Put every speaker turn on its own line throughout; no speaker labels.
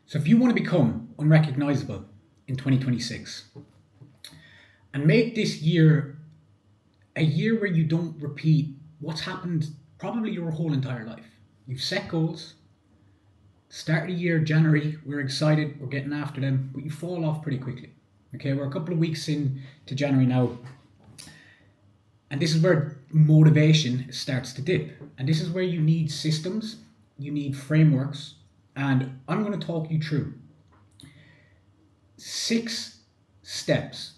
So if you want to become unrecognizable in 2026 and make this year a year where you don't repeat what's happened probably your whole entire life. You've set goals. Start of the year, January, we're excited, we're getting after them, but you fall off pretty quickly. Okay, we're a couple of weeks in to January now, and this is where motivation starts to dip. And this is where you need systems, you need frameworks, and I'm going to talk you through 6 steps,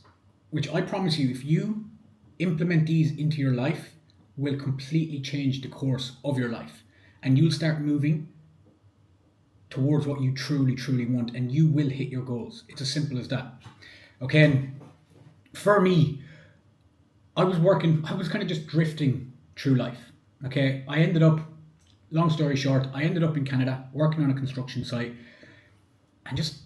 which I promise you, if you implement these into your life, will completely change the course of your life. And you'll start moving towards what you truly, truly want, and you will hit your goals. It's as simple as that. Okay, and for me, I was kind of just drifting through life. Okay, long story short, I ended up in Canada working on a construction site and just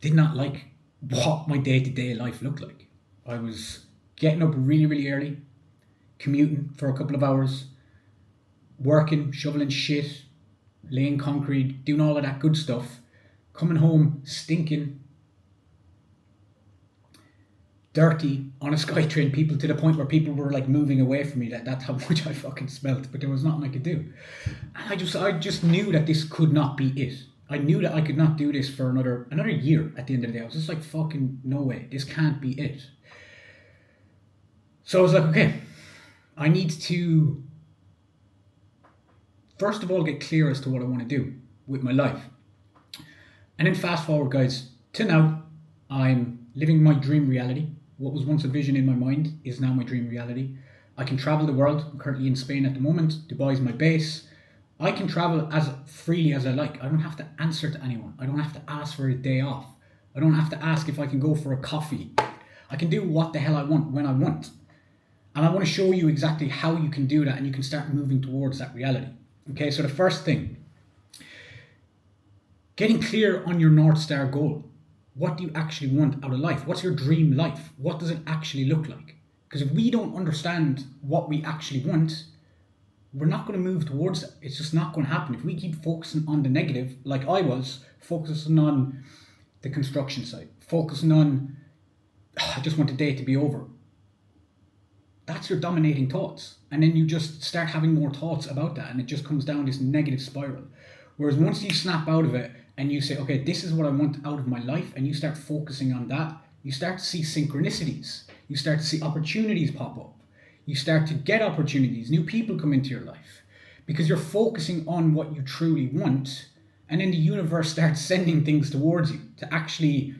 did not like what my day-to-day life looked like. I was getting up really, really early, commuting for a couple of hours, working, shoveling shit, laying concrete, doing all of that good stuff, coming home stinking, dirty, on a SkyTrain, people to the point where people were like moving away from me. That's how much I fucking smelt, but there was nothing I could do. And I just knew that this could not be it. I knew that I could not do this for another year at the end of the day. I was just like, fucking no way, this can't be it. So I was like, okay, I need to first of all get clear as to what I want to do with my life. And then fast forward, guys, to now, I'm living my dream reality. What was once a vision in my mind is now my dream reality. I can travel the world. I'm currently in Spain at the moment. Dubai is my base. I can travel as freely as I like. I don't have to answer to anyone. I don't have to ask for a day off. I don't have to ask if I can go for a coffee. I can do what the hell I want when I want. And I want to show you exactly how you can do that, and you can start moving towards that reality. Okay, so the first thing, getting clear on your North Star goal. What do you actually want out of life? What's your dream life? What does it actually look like? Because if we don't understand what we actually want, we're not going to move towards it. It's just not going to happen. If we keep focusing on the negative, like I was, focusing on the construction site, focusing on, I just want the day to be over. That's your dominating thoughts. And then you just start having more thoughts about that, and it just comes down this negative spiral. Whereas once you snap out of it and you say, okay, this is what I want out of my life, and you start focusing on that, you start to see synchronicities. You start to see opportunities pop up. You start to get opportunities. New people come into your life because you're focusing on what you truly want, and then the universe starts sending things towards you to actually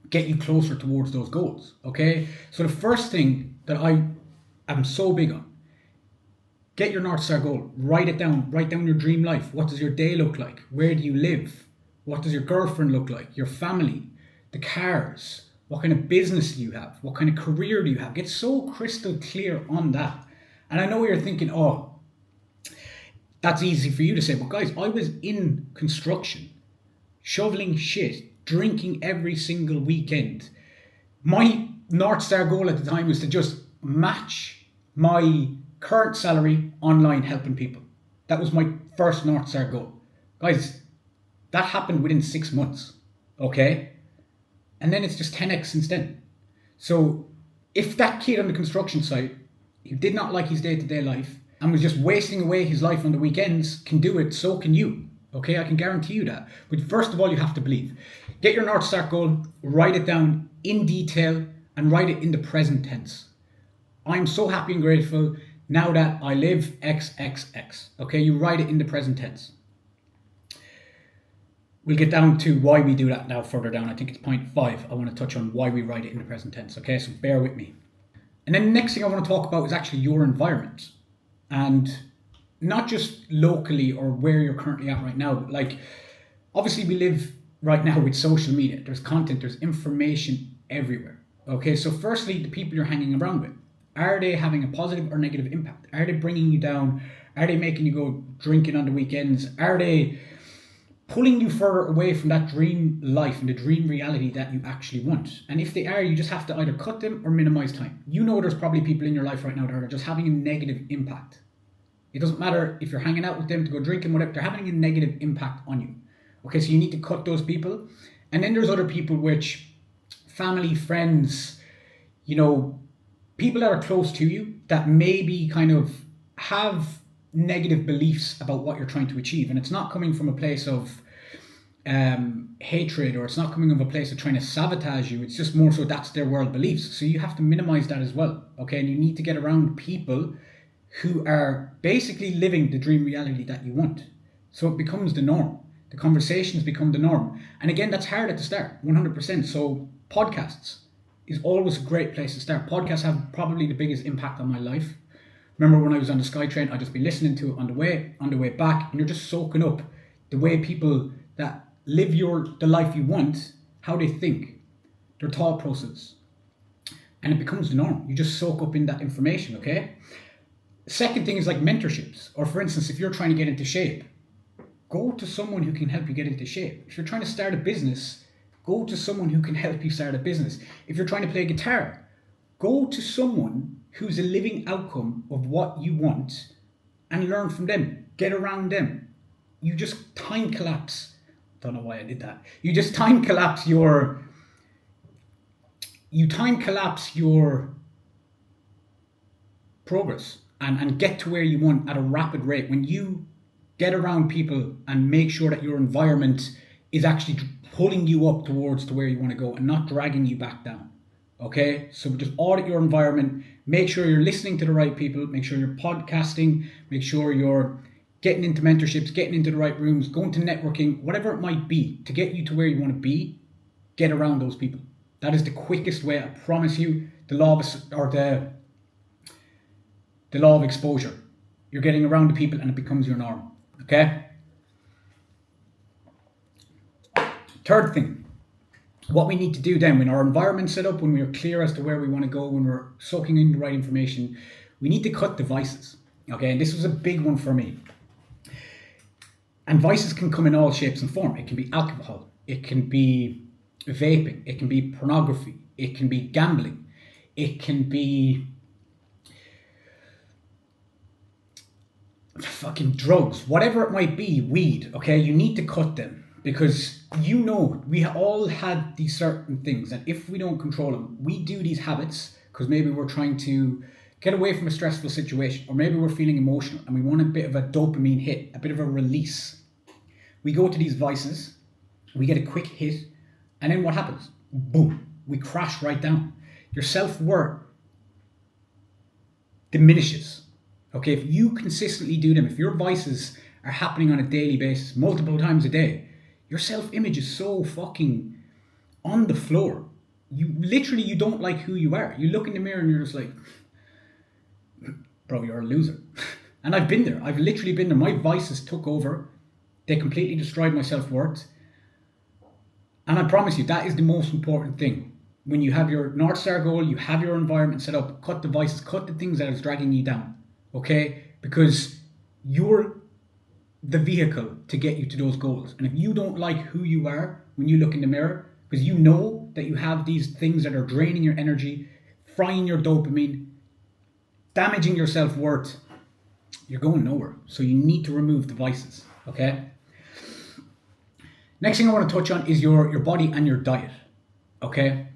get you closer towards those goals. Okay? So the first thing that I'm so big on, get your North Star goal, write it down, write down your dream life. What does your day look like? Where do you live? What does your girlfriend look like? Your family, the cars, what kind of business do you have? What kind of career do you have? Get so crystal clear on that. And I know you're thinking, oh, that's easy for you to say, but guys, I was in construction, shoveling shit, drinking every single weekend. My North Star goal at the time was to just match my current salary online helping people. That was my first North Star goal. Guys, that happened within 6 months, okay? And then it's just 10x since then. So if that kid on the construction site who did not like his day-to-day life and was just wasting away his life on the weekends can do it, so can you. Okay, I can guarantee you that. But first of all, you have to believe. Get your North Star goal, write it down in detail, and write it in the present tense. I'm so happy and grateful now that I live XXX. Okay, you write it in the present tense. We'll get down to why we do that now further down. I think it's point 5. I want to touch on why we write it in the present tense. Okay, so bear with me. And then the next thing I want to talk about is actually your environment. And not just locally or where you're currently at right now, but like, obviously we live right now with social media. There's content, there's information everywhere. Okay, so firstly, the people you're hanging around with, are they having a positive or negative impact? Are they bringing you down? Are they making you go drinking on the weekends? Are they pulling you further away from that dream life and the dream reality that you actually want? And if they are, you just have to either cut them or minimize time. You know there's probably people in your life right now that are just having a negative impact. It doesn't matter if you're hanging out with them to go drinking, whatever, they're having a negative impact on you. Okay, so you need to cut those people. And then there's other people which, family, friends, you know, people that are close to you that maybe kind of have negative beliefs about what you're trying to achieve. And it's not coming from a place of hatred, or it's not coming from a place of trying to sabotage you. It's just more so that's their world beliefs. So you have to minimize that as well. Okay, and you need to get around people who are basically living the dream reality that you want. So it becomes the norm. The conversations become the norm. And again, that's hard at the start, 100%. So podcasts is always a great place to start. Podcasts have probably the biggest impact on my life. Remember when I was on the SkyTrain, I'd just be listening to it on the way back, and you're just soaking up the way people that live the life you want, how they think, their thought process. And it becomes the norm. You just soak up in that information, okay? Second thing is like mentorships. Or for instance, if you're trying to get into shape, go to someone who can help you get into shape. If you're trying to start a business, go to someone who can help you start a business. If you're trying to play guitar, go to someone who's a living outcome of what you want and learn from them. Get around them. You just time collapse. Don't know why I did that. You just time collapse your progress and get to where you want at a rapid rate. When you get around people and make sure that your environment is actually pulling you up towards to where you want to go and not dragging you back down. Okay, so just audit your environment, make sure you're listening to the right people, make sure you're podcasting, make sure you're getting into mentorships, getting into the right rooms, going to networking, whatever it might be to get you to where you want to be. Get around those people. That is the quickest way, I promise you. The law of exposure. You're getting around the people and it becomes your norm. Okay? Third thing, what we need to do then when our environment's set up, when we're clear as to where we want to go, when we're soaking in the right information, we need to cut devices. Okay, and this was a big one for me. And vices can come in all shapes and form. It can be alcohol, it can be vaping, it can be pornography, it can be gambling, it can be fucking drugs, whatever it might be, weed. Okay, you need to cut them. Because we all had these certain things that if we don't control them, we do these habits because maybe we're trying to get away from a stressful situation, or maybe we're feeling emotional and we want a bit of a dopamine hit, a bit of a release. We go to these vices, we get a quick hit, and then what happens? Boom, we crash right down. Your self-worth diminishes. Okay, if you consistently do them, if your vices are happening on a daily basis, multiple times a day, your self-image is so fucking on the floor. You don't like who you are. You look in the mirror and you're just like, bro, you're a loser. And I've been there. I've literally been there. My vices took over. They completely destroyed my self-worth. And I promise you, that is the most important thing. When you have your North Star goal, you have your environment set up, cut the vices, cut the things that is dragging you down. Okay? Because you're the vehicle to get you to those goals. And if you don't like who you are when you look in the mirror, because you know that you have these things that are draining your energy, frying your dopamine, damaging your self-worth, you're going nowhere. So you need to remove the vices, okay? Next thing I want to touch on is your body and your diet, okay?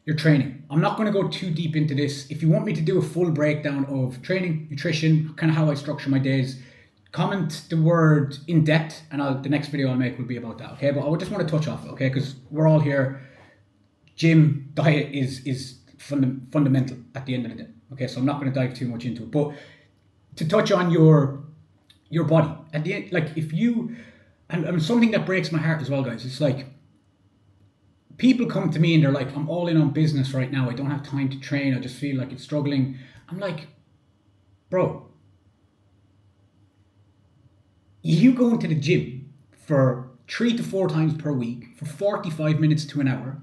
Your training. I'm not going to go too deep into this. If you want me to do a full breakdown of training, nutrition, kind of how I structure my days, comment the word in depth, and the next video I'll make will be about that, okay? But I just want to touch off it, okay? Because we're all here. Gym, diet is fundamental at the end of the day, okay? So I'm not going to dive too much into it. But to touch on your body, at the end, like if you, and something that breaks my heart as well, guys, it's like, people come to me and they're like, I'm all in on business right now. I don't have time to train. I just feel like it's struggling. I'm like, bro, you go into the gym for 3 to 4 times per week for 45 minutes to an hour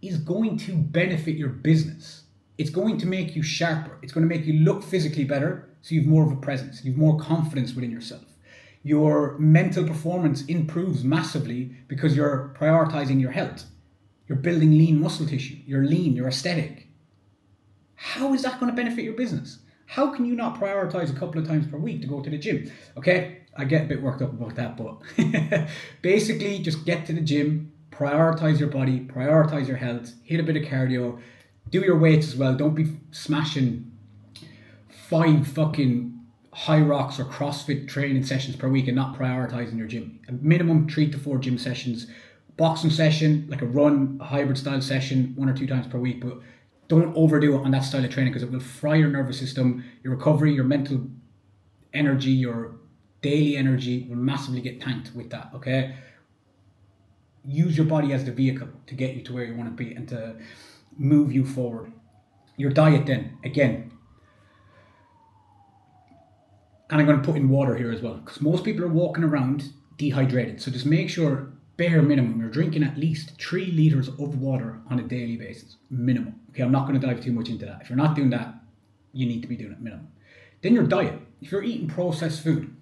is going to benefit your business. It's going to make you sharper. It's going to make you look physically better, so you have more of a presence. You have more confidence within yourself. Your mental performance improves massively because you're prioritizing your health. You're building lean muscle tissue. You're lean. You're aesthetic. How is that going to benefit your business? How can you not prioritize a couple of times per week to go to the gym? Okay, I get a bit worked up about that, but basically just get to the gym, prioritize your body, prioritize your health, hit a bit of cardio, do your weights as well. Don't be smashing 5 fucking high rocks or CrossFit training sessions per week and not prioritizing your gym. A minimum 3 to 4 gym sessions, boxing session, like a run, a hybrid style session 1 or 2 times per week, but don't overdo it on that style of training because it will fry your nervous system, your recovery, your mental energy, your daily energy will massively get tanked with that, okay? Use your body as the vehicle to get you to where you want to be and to move you forward. Your diet then, again, and I'm going to put in water here as well, because most people are walking around dehydrated. So just make sure, bare minimum, you're drinking at least 3 liters of water on a daily basis. Minimum. Okay, I'm not going to dive too much into that. If you're not doing that, you need to be doing it minimum. Then your diet. If you're eating processed food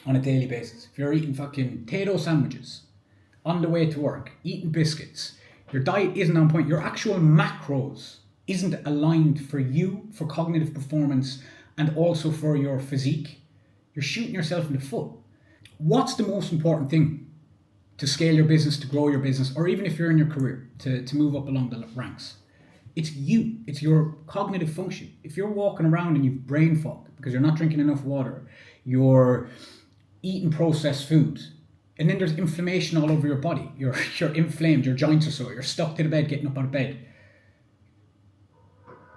on a daily basis, if you're eating fucking potato sandwiches on the way to work, eating biscuits, your diet isn't on point. Your actual macros isn't aligned for you, for cognitive performance, and also for your physique. You're shooting yourself in the foot. What's the most important thing to scale your business, to grow your business, or even if you're in your career, to move up along the ranks? It's you. It's your cognitive function. If you're walking around and you've brain fog because you're not drinking enough water, you're eating processed food, and then there's inflammation all over your body, you're inflamed, your joints are sore, you're stuck to the bed, getting up out of bed.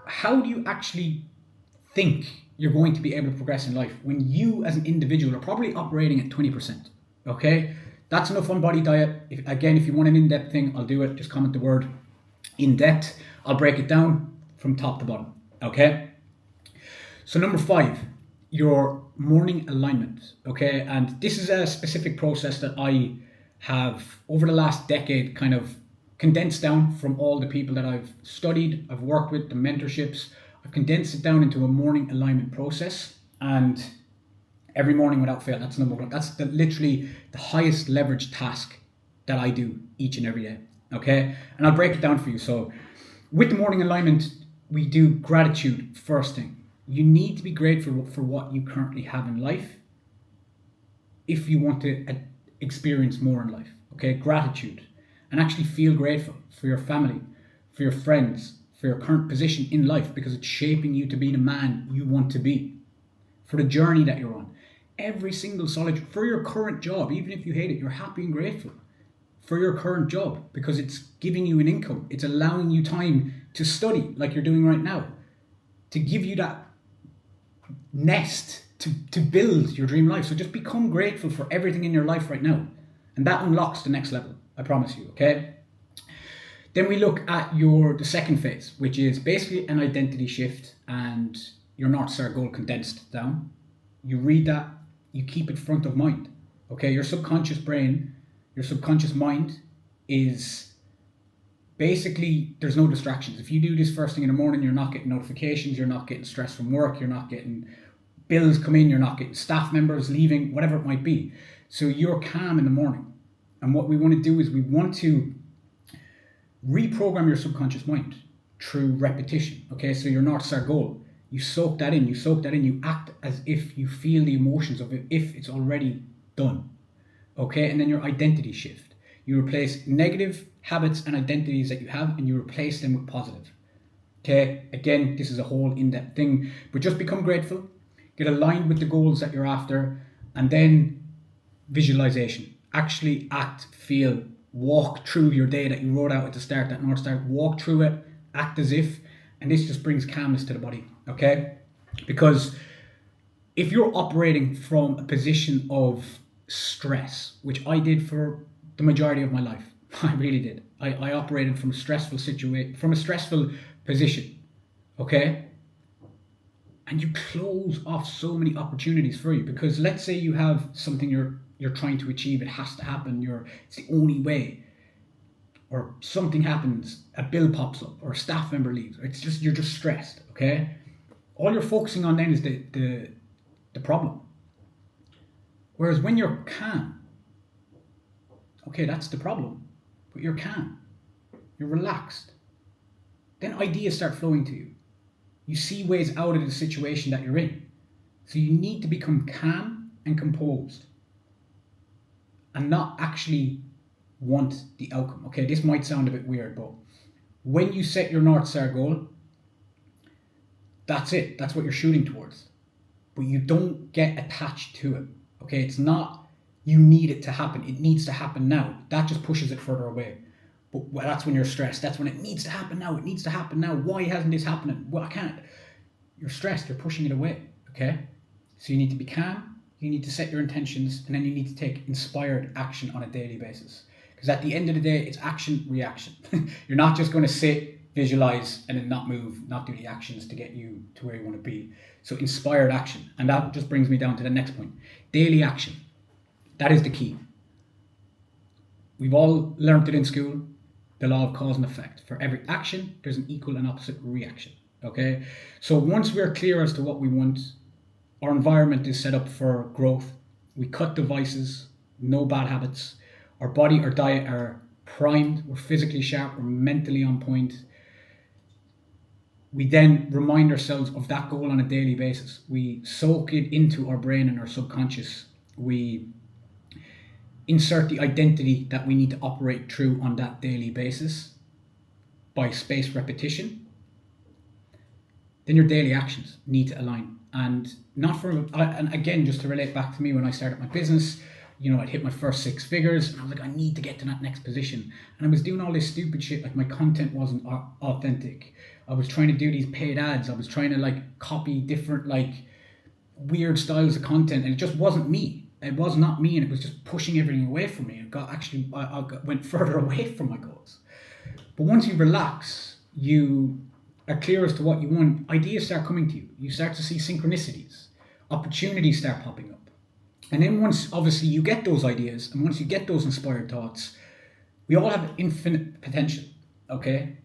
How do you actually think you're going to be able to progress in life when you as an individual are probably operating at 20%? Okay, that's enough on body diet. If you want an in-depth thing, I'll do it. Just comment the word in-depth. I'll break it down from top to bottom. Okay, so number 5, your morning alignment. Okay, and this is a specific process that I have over the last decade kind of condensed down from all the people that I've studied, I've worked with, the mentorships. I've condensed it down into a morning alignment process, and every morning without fail, that's number 1. That's literally the highest leverage task that I do each and every day. Okay, and I'll break it down for you. So with the morning alignment, we do gratitude first thing. You need to be grateful for what you currently have in life if you want to experience more in life. Okay, gratitude, and actually feel grateful for your family, for your friends, for your current position in life, because it's shaping you to be the man you want to be, for the journey that you're on. Every single solid, for your current job, even if you hate it, you're happy and grateful for your current job because it's giving you an income. It's allowing you time to study like you're doing right now, to give you that nest to build your dream life. So just become grateful for everything in your life right now, and that unlocks the next level, I promise you. Okay, then we look at the second phase, which is basically an identity shift and your North Star goal condensed down. You read that, you keep it front of mind. Okay, your subconscious brain, your subconscious mind is basically, there's no distractions. If you do this first thing in the morning, you're not getting notifications, you're not getting stress from work, you're not getting bills come in, you're not getting staff members leaving, whatever it might be. So you're calm in the morning. And what we want to do is we want to reprogram your subconscious mind through repetition. Okay, so your North Star goal, you soak that in, you act as if you feel the emotions of it, if it's already done. Okay, and then your identity shift. You replace negative habits and identities that you have, and you replace them with positive. Okay, again, this is a whole in-depth thing, but just become grateful, get aligned with the goals that you're after, and then visualization. Actually act, feel, walk through your day that you wrote out at the start, that North Star, walk through it, act as if, and this just brings calmness to the body, okay? Because if you're operating from a position of stress, which I did for the majority of my life, I really did. I operated from a stressful position, okay? And you close off so many opportunities for you, because let's say you have something you're trying to achieve, it has to happen, it's the only way, or something happens, a bill pops up, or a staff member leaves, you're just stressed, okay? All you're focusing on then is the problem. Whereas when you're calm, okay, that's the problem, but you're calm, you're relaxed, then ideas start flowing to you. You see ways out of the situation that you're in. So you need to become calm and composed and not actually want the outcome. Okay, this might sound a bit weird, but when you set your North Star goal, that's it. That's what you're shooting towards. But you don't get attached to it. Okay, it's not you need it to happen. It needs to happen now. That just pushes it further away. But that's when you're stressed. That's when it needs to happen now. It needs to happen now. Why hasn't this happening? Well, I can't. You're stressed. You're pushing it away. Okay, so you need to be calm. You need to set your intentions, and then you need to take inspired action on a daily basis. Because at the end of the day, it's action, reaction. You're not just going to sit, visualize, and then not move, not do the actions to get you to where you want to be. So inspired action. And that just brings me down to the next point. Daily action. That is the key. We've all learned it in school, the law of cause and effect. For every action, there's an equal and opposite reaction. Okay? So once we're clear as to what we want, our environment is set up for growth. We cut devices, no bad habits. Our body, our diet are primed. We're physically sharp. We're mentally on point. We then remind ourselves of that goal on a daily basis. We soak it into our brain and our subconscious. We insert the identity that we need to operate through on that daily basis by spaced repetition. Then your daily actions need to align. And not from, and again, just to relate back to me when I started my business, I'd hit my first 6 figures and I was like, I need to get to that next position. And I was doing all this stupid shit, like my content wasn't authentic. I was trying to do these paid ads. I was trying to copy different weird styles of content, and it just wasn't me. It was not me, and it was just pushing everything away from me. I went further away from my goals. But once you relax, you are clear as to what you want. Ideas start coming to you. You start to see synchronicities. Opportunities start popping up. And then once, obviously, you get those ideas, and once you get those inspired thoughts, we all have infinite potential, okay?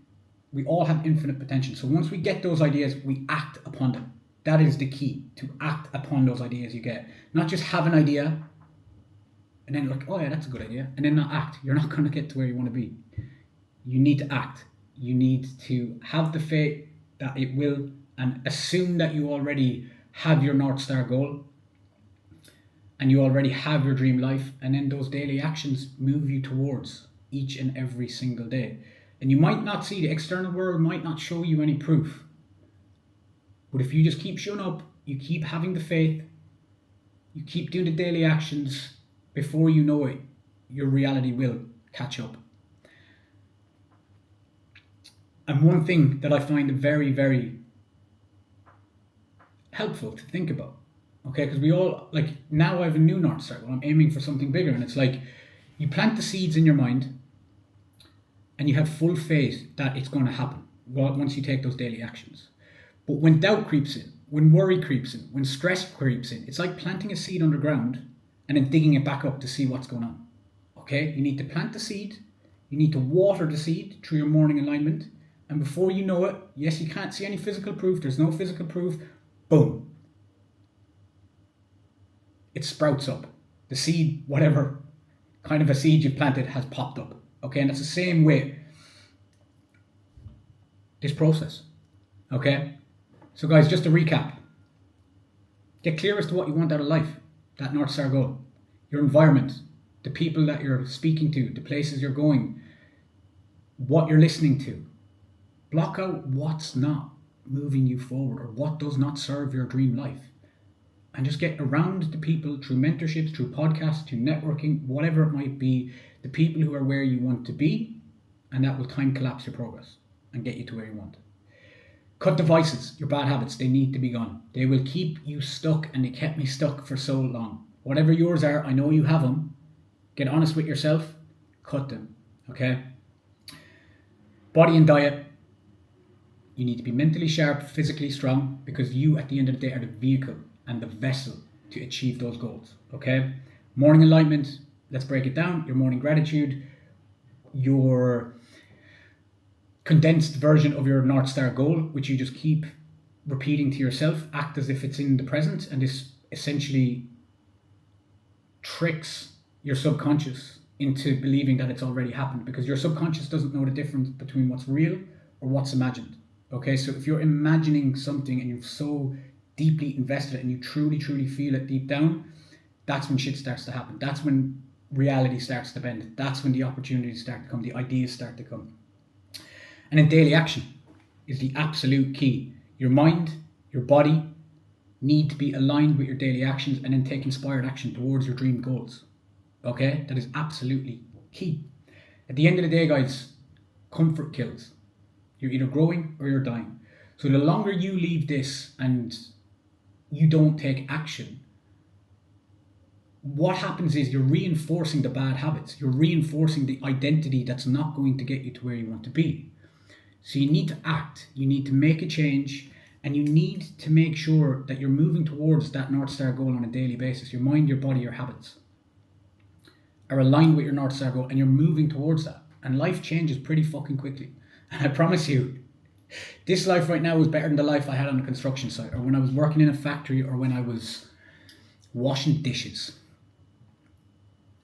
We all have infinite potential. So once we get those ideas, we act upon them. That is the key, to act upon those ideas you get. Not just have an idea, and then oh yeah, that's a good idea, and then not act. You're not going to get to where you want to be. You need to act. You need to have the faith that it will, and assume that you already have your North Star goal, and you already have your dream life, and then those daily actions move you towards each and every single day. And you might not see, the external world might not show you any proof. But if you just keep showing up, you keep having the faith, you keep doing the daily actions, before you know it, your reality will catch up. And one thing that I find very, very helpful to think about, okay, because we all, now I have a new North Star, I'm aiming for something bigger, and it's you plant the seeds in your mind, and you have full faith that it's going to happen once you take those daily actions. But when doubt creeps in, when worry creeps in, when stress creeps in, it's like planting a seed underground and then digging it back up to see what's going on. Okay? You need to plant the seed. You need to water the seed through your morning alignment. And before you know it, yes, you can't see any physical proof. There's no physical proof. Boom. It sprouts up. The seed, whatever kind of a seed you've planted, has popped up. Okay? And it's the same way. This process. Okay? So guys, just to recap, get clear as to what you want out of life, that North Star goal, your environment, the people that you're speaking to, the places you're going, what you're listening to. Block out what's not moving you forward or what does not serve your dream life. And just get around the people through mentorships, through podcasts, through networking, whatever it might be, the people who are where you want to be, and that will time collapse your progress and get you to where you want. Cut devices, your bad habits, they need to be gone. They will keep you stuck, and they kept me stuck for so long. Whatever yours are, I know you have them. Get honest with yourself, cut them, okay? Body and diet, you need to be mentally sharp, physically strong, because you, at the end of the day, are the vehicle and the vessel to achieve those goals, okay? Morning alignment, let's break it down. Your morning gratitude, your condensed version of your North Star goal, which you just keep repeating to yourself. Act as if it's in the present, and this essentially tricks your subconscious into believing that it's already happened, because your subconscious doesn't know the difference between what's real or what's imagined. Okay, so if you're imagining something and you've so deeply invested it and you truly, truly feel it deep down, that's when shit starts to happen. That's when reality starts to bend. That's when the opportunities start to come, the ideas start to come. And then daily action is the absolute key. Your mind, your body need to be aligned with your daily actions and then take inspired action towards your dream goals. Okay? That is absolutely key. At the end of the day, guys, comfort kills. You're either growing or you're dying. So the longer you leave this and you don't take action, what happens is you're reinforcing the bad habits. You're reinforcing the identity that's not going to get you to where you want to be. So you need to act, you need to make a change, and you need to make sure that you're moving towards that North Star goal on a daily basis. Your mind, your body, your habits are aligned with your North Star goal and you're moving towards that. And life changes pretty fucking quickly. And I promise you, this life right now is better than the life I had on a construction site or when I was working in a factory or when I was washing dishes.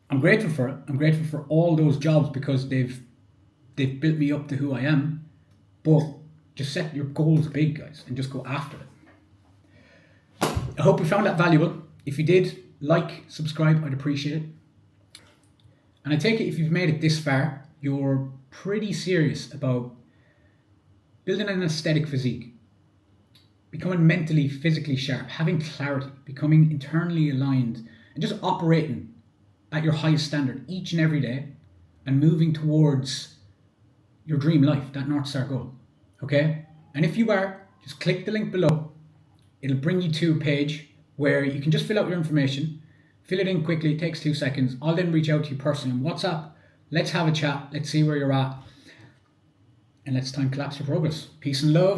I'm grateful for it. I'm grateful for all those jobs because they've built me up to who I am. But just set your goals big, guys, and just go after it. I hope you found that valuable. If you did, like, subscribe, I'd appreciate it. And I take it if you've made it this far, you're pretty serious about building an aesthetic physique, becoming mentally, physically sharp, having clarity, becoming internally aligned, and just operating at your highest standard each and every day and moving towards your dream life, that North Star goal. Okay? And if you are, just click the link below. It'll bring you to a page where you can just fill out your information, fill it in quickly, it takes 2 seconds. I'll then reach out to you personally on WhatsApp. Let's have a chat. Let's see where you're at. And let's time collapse your progress. Peace and love.